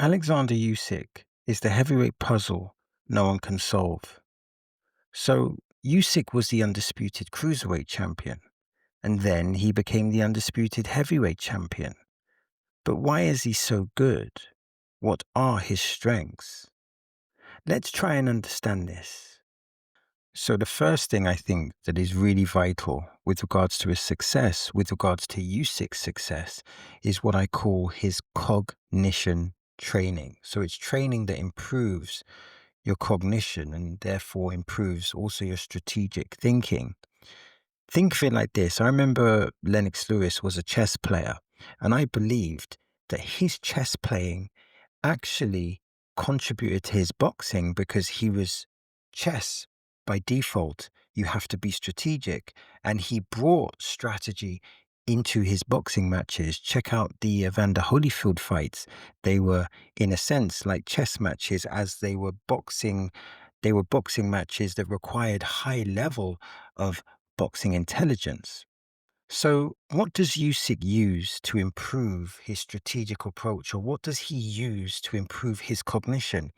Oleksandr Usyk is the heavyweight puzzle no one can solve. So, Usyk was the undisputed cruiserweight champion, and then he became the undisputed heavyweight champion. But why is he so good? What are his strengths? Let's try and understand this. So, the first thing I think that is really vital with regards to his success, with regards to Usyk's success, is what I call his cognition training. So, it's training that improves your cognition and therefore improves also your strategic thinking. Think of it like this. I remember Lennox Lewis was a chess player, and I believed that his chess playing actually contributed to his boxing because he was chess by default. You have to be strategic, and he brought strategy into his boxing matches. Check out the Evander Holyfield fights. They were, in a sense, like chess matches, as they were boxing. They were boxing matches that required high level of boxing intelligence. So, what does Usyk use to improve his strategic approach, or what does he use to improve his cognition?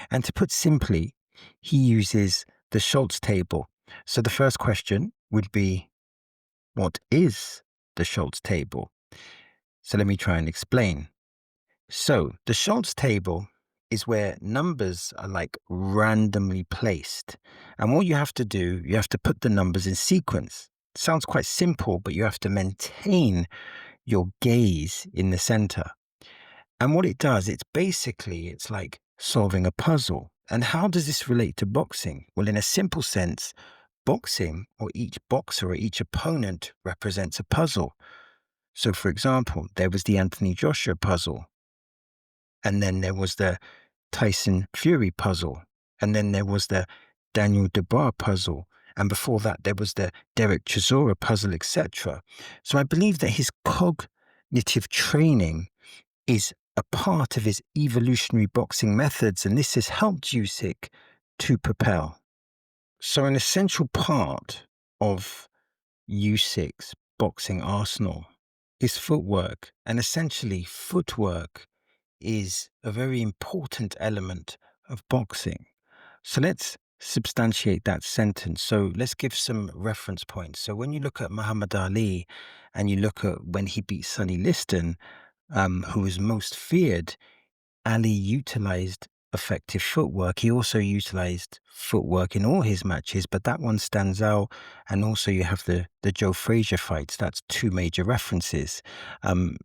And to put simply, he uses the Schultz table. So, the first question would be, what is the Schultz table? So, let me try and explain. So, the Schultz table is where numbers are like randomly placed. And what you have to do, you have to put the numbers in sequence. Sounds quite simple, but you have to maintain your gaze in the center. And what it does, it's like solving a puzzle. And how does this relate to boxing? Well, in a simple sense, boxing, or each boxer or each opponent, represents a puzzle. So, for example, there was the Anthony Joshua puzzle, and then there was the Tyson Fury puzzle, and then there was the Daniel Dubois puzzle, and before that there was the Derek Chisora puzzle, etc. So I believe that his cognitive training is a part of his evolutionary boxing methods, and this has helped Usyk to propel. So an essential part of Usyk's boxing arsenal is footwork, and essentially footwork is a very important element of boxing. So let's substantiate that sentence. So let's give some reference points. So when you look at Muhammad Ali and you look at when he beat Sonny Liston, who was most feared, Ali utilized effective footwork. He also utilized footwork in all his matches, but that one stands out. And also you have the Joe Frazier fights. That's two major references.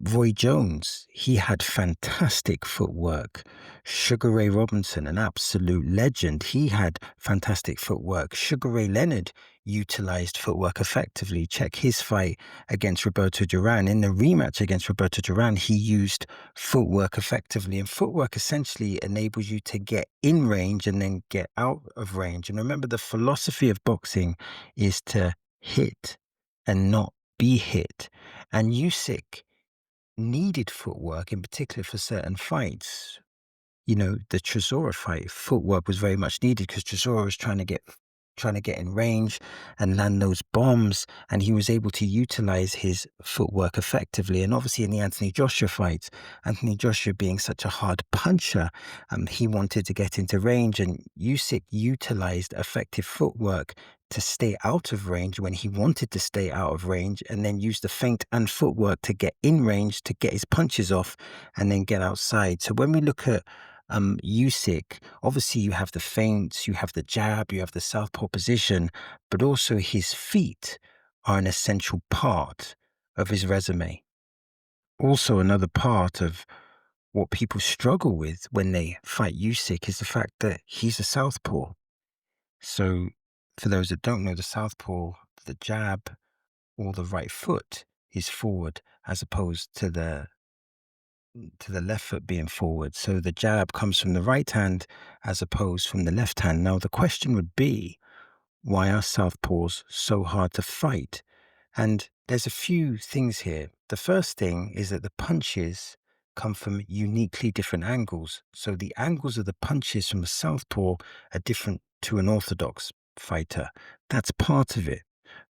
Roy Jones, he had fantastic footwork. Sugar Ray Robinson, an absolute legend, he had fantastic footwork. Sugar Ray Leonard utilized footwork effectively. Check his fight against Roberto Duran. In the rematch against Roberto Duran, he used footwork effectively. And footwork essentially enables you to get in range and then get out of range. And remember, the philosophy of boxing is to hit and not be hit. And Usyk needed footwork, in particular for certain fights. You know, the Chisora fight, footwork was very much needed because Chisora was trying to get in range and land those bombs, and he was able to utilize his footwork effectively. And obviously in the Anthony Joshua fight, Anthony Joshua being such a hard puncher, he wanted to get into range, and Usyk utilized effective footwork to stay out of range when he wanted to stay out of range, and then use the feint and footwork to get in range, to get his punches off, and then get outside. So when we look at Usyk, obviously you have the feints, you have the jab, you have the southpaw position, but also his feet are an essential part of his resume. Also, another part of what people struggle with when they fight Usyk is the fact that he's a southpaw. So, for those that don't know, the southpaw, the jab or the right foot is forward as opposed to the left foot being forward. So the jab comes from the right hand as opposed from the left hand. Now the question would be, why are southpaws so hard to fight? And there's a few things here. The first thing is that the punches come from uniquely different angles. So the angles of the punches from a southpaw are different to an orthodox fighter. That's part of it.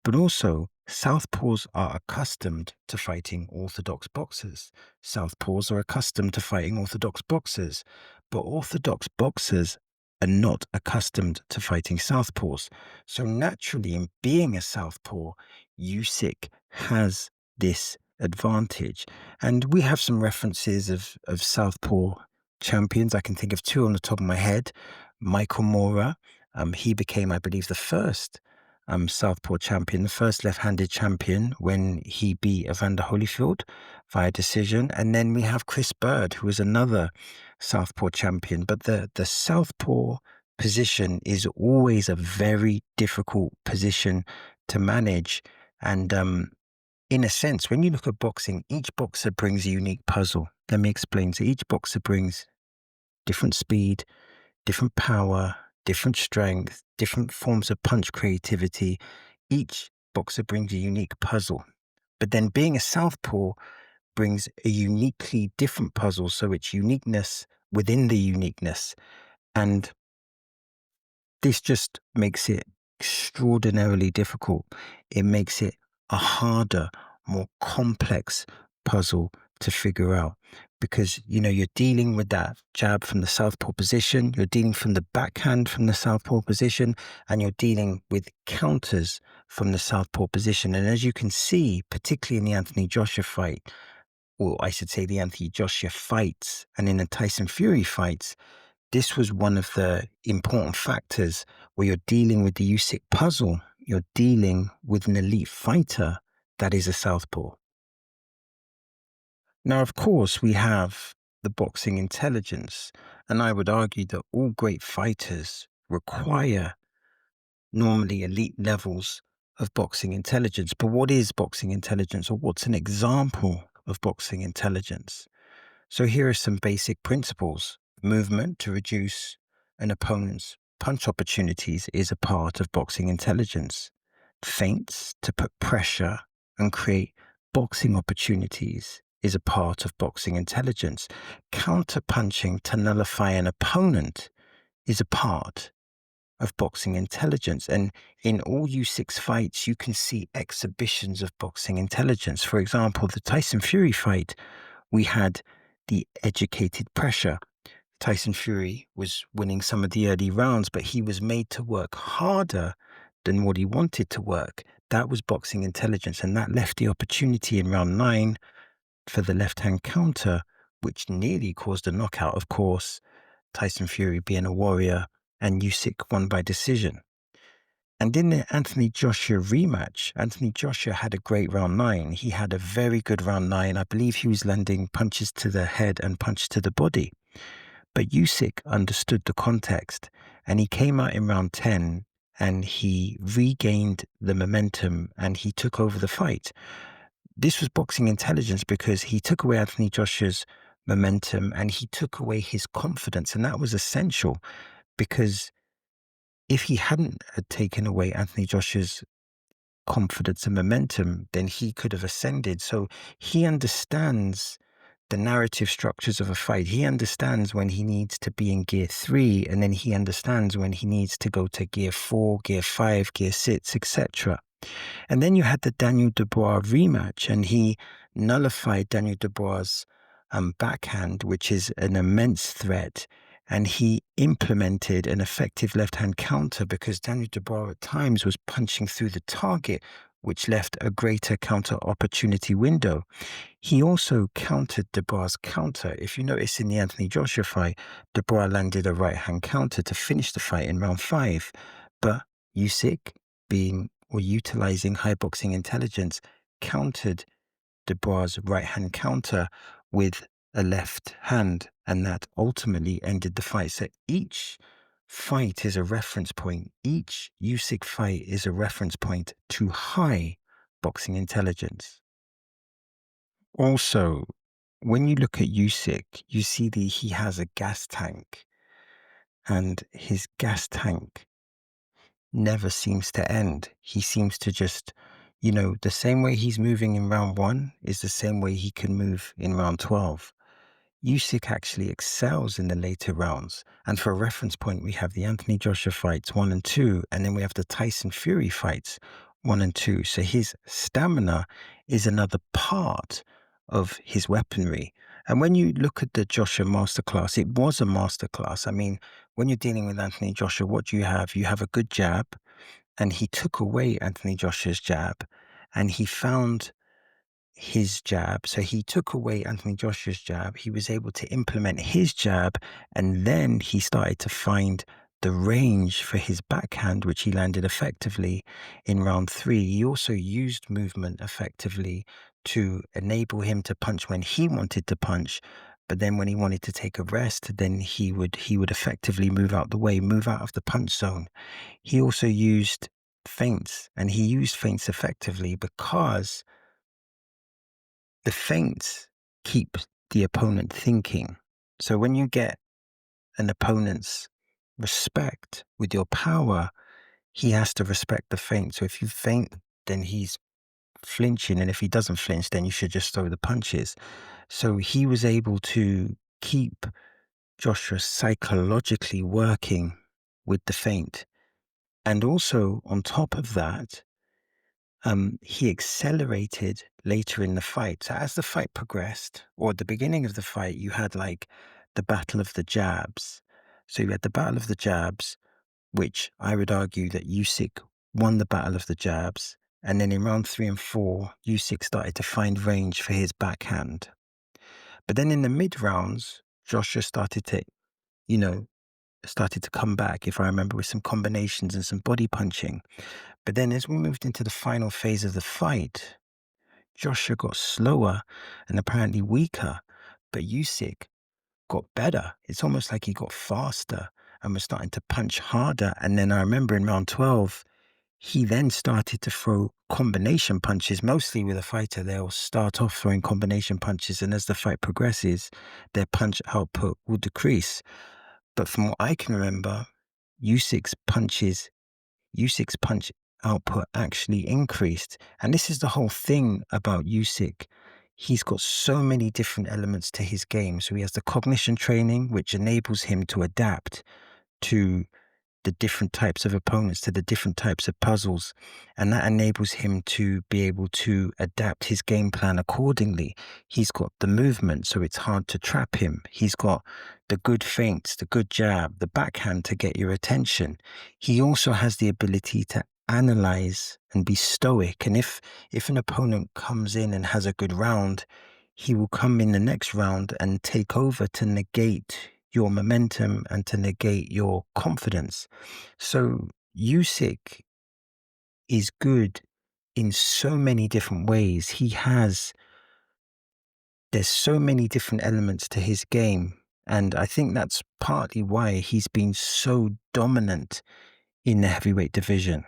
But also, southpaws are accustomed to fighting orthodox boxers. Southpaws are accustomed to fighting orthodox boxers. But orthodox boxers are not accustomed to fighting southpaws. So naturally, in being a southpaw, Usyk has this advantage. And we have some references of southpaw champions. I can think of two on the top of my head. Michael Moorer, he became, I believe, the first Southpaw champion, the first left-handed champion when he beat Evander Holyfield via decision. And then we have Chris Bird, who is another Southpaw champion. But the Southpaw position is always a very difficult position to manage. And in a sense, when you look at boxing, each boxer brings a unique puzzle. Let me explain. So each boxer brings different speed, different power, different strength, different forms of punch creativity. Each boxer brings a unique puzzle. But then being a southpaw brings a uniquely different puzzle. So it's uniqueness within the uniqueness. And this just makes it extraordinarily difficult. It makes it a harder, more complex puzzle to figure out because, you're dealing with that jab from the southpaw position, you're dealing from the backhand from the southpaw position, and you're dealing with counters from the southpaw position. And as you can see, particularly in the Anthony Joshua fight, or I should say the Anthony Joshua fights and in the Tyson Fury fights, this was one of the important factors where you're dealing with the Usyk puzzle. You're dealing with an elite fighter that is a southpaw. Now, of course, we have the boxing intelligence, and I would argue that all great fighters require normally elite levels of boxing intelligence. But what is boxing intelligence, or what's an example of boxing intelligence? So here are some basic principles. Movement to reduce an opponent's punch opportunities is a part of boxing intelligence. Feints to put pressure and create boxing opportunities is a part of boxing intelligence. Counter punching to nullify an opponent is a part of boxing intelligence. And in all Usyk's fights, you can see exhibitions of boxing intelligence. For example, the Tyson Fury fight, we had the educated pressure. Tyson Fury was winning some of the early rounds, but he was made to work harder than what he wanted to work. That was boxing intelligence, and that left the opportunity in round 9 for the left-hand counter, which nearly caused a knockout, of course, Tyson Fury being a warrior, and Usyk won by decision. And in the Anthony Joshua rematch, Anthony Joshua had a great round 9. He had a very good round 9. I believe he was landing punches to the head and punches to the body. But Usyk understood the context, and he came out in round 10 and he regained the momentum and he took over the fight. This was boxing intelligence because he took away Anthony Joshua's momentum and he took away his confidence. And that was essential because if he hadn't had taken away Anthony Joshua's confidence and momentum, then he could have ascended. So he understands the narrative structures of a fight. He understands when he needs to be in gear 3, and then he understands when he needs to go to gear 4, gear 5, gear 6, etc. And then you had the Daniel Dubois rematch, and he nullified Daniel Dubois' backhand, which is an immense threat. And he implemented an effective left-hand counter because Daniel Dubois at times was punching through the target, which left a greater counter opportunity window. He also countered Dubois' counter. If you notice in the Anthony Joshua fight, Dubois landed a right-hand counter to finish the fight in round 5. But Usyk, utilizing high boxing intelligence, countered Dubois' right-hand counter with a left hand, and that ultimately ended the fight. So each fight is a reference point. Each Usyk fight is a reference point to high boxing intelligence. Also, when you look at Usyk, you see that he has a gas tank, and his gas tank never seems to end. He seems to just, the same way he's moving in round 1 is the same way he can move in round 12. Usyk actually excels in the later rounds. And for a reference point, we have the Anthony Joshua fights 1 and 2, and then we have the Tyson Fury fights one and two. So his stamina is another part of his weaponry. And when you look at the Joshua masterclass, it was a masterclass. I mean, when you're dealing with Anthony Joshua, what do you have? You have a good jab, and he took away Anthony Joshua's jab, and he found his jab. So he took away Anthony Joshua's jab. He was able to implement his jab, and then he started to find the range for his backhand, which he landed effectively in round three. He also used movement effectively to enable him to punch when he wanted to punch. But then when he wanted to take a rest, then he would effectively move out the way, move out of the punch zone. He also used feints, and he used feints effectively because the feints keep the opponent thinking. So when you get an opponent's respect with your power, he has to respect the feint. So if you feint, then he's flinching. And if he doesn't flinch, then you should just throw the punches. So he was able to keep Joshua psychologically working with the feint. And also on top of that, he accelerated later in the fight. So as the fight progressed, or at the beginning of the fight, you had like the battle of the jabs. So you had the battle of the jabs, which I would argue that Usyk won the battle of the jabs. And then in round 3 and 4, Usyk started to find range for his backhand. But then in the mid rounds, Joshua started to, started to come back, if I remember, with some combinations and some body punching. But then as we moved into the final phase of the fight, Joshua got slower and apparently weaker, but Usyk got better. It's almost like he got faster and was starting to punch harder. And then I remember in round 12, he then started to throw combination punches. Mostly with a fighter, they'll start off throwing combination punches, and as the fight progresses, their punch output will decrease. But from what I can remember, Usyk's punches Usyk's punch output actually increased. And this is the whole thing about Usyk. He's got so many different elements to his game. So he has the cognition training, which enables him to adapt to the different types of opponents, to the different types of puzzles. And that enables him to be able to adapt his game plan accordingly. He's got the movement, so it's hard to trap him. He's got the good feints, the good jab, the backhand to get your attention. He also has the ability to analyze and be stoic. And if an opponent comes in and has a good round, he will come in the next round and take over to negate your momentum and to negate your confidence. So Usyk is good in so many different ways. There's so many different elements to his game. And I think that's partly why he's been so dominant in the heavyweight division.